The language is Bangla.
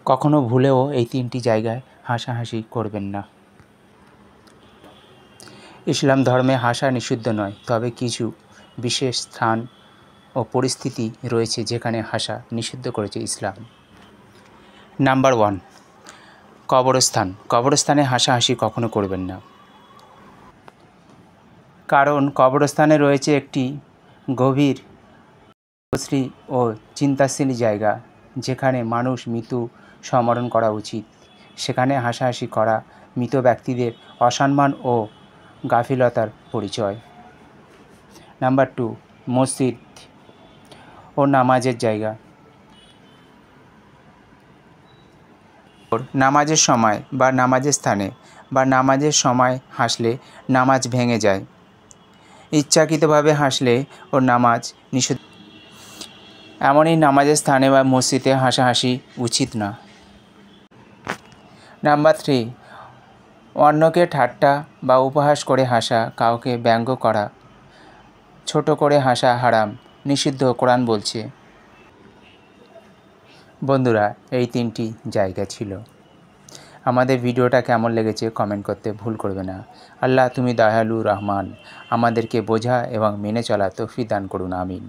কখনো ভুলেও এই 3টি জায়গায় হাসাহাসি করবেন না। ইসলাম ধর্মে হাসা নিষিদ্ধ নয়, তবে কিছু বিশেষ স্থান ও পরিস্থিতি রয়েছে যেখানে হাসা নিষিদ্ধ করেছে ইসলাম। নাম্বার 1, কবরস্থান। কবরস্থানে হাসাহাসি কখনো করবেন না, কারণ কবরস্থানে রয়েছে একটি গভীর শ্রী ও চিন্তাশীল জায়গা যেখানে মানুষ মৃত্যু স্মরণ করা উচিত। সেখানে হাসাহাসি করা মৃত ব্যক্তিদের অসম্মান ও গাফিলতার পরিচয়। নাম্বার 2, মসজিদ ও নামাজের জায়গা। নামাজের সময় বা নামাজের স্থানে বা নামাজের সময় হাসলে নামাজ ভেঙে যায়। ইচ্ছাকৃতভাবে হাসলে ও নামাজ নিষিদ্ধ। এমনই নামাজের স্থানে বা মসজিদে হাসাহাসি উচিত না। নাম্বার 3, অন্যকে ঠাট্টা বা উপহাস করে হাসা, কাউকে ব্যঙ্গ করা, ছোট করে হাসা হারাম, নিষিদ্ধ কোরআন বলছে। বন্ধুরা, এই 3টি জায়গা ছিল। আমাদের ভিডিওটা কেমন লেগেছে কমেন্ট করতে ভুল করবে না। আল্লাহ তুমি দয়ালু রহমান, আমাদেরকে বোঝা এবং মেনে চলা তৌফিক দান করুন, আমিন।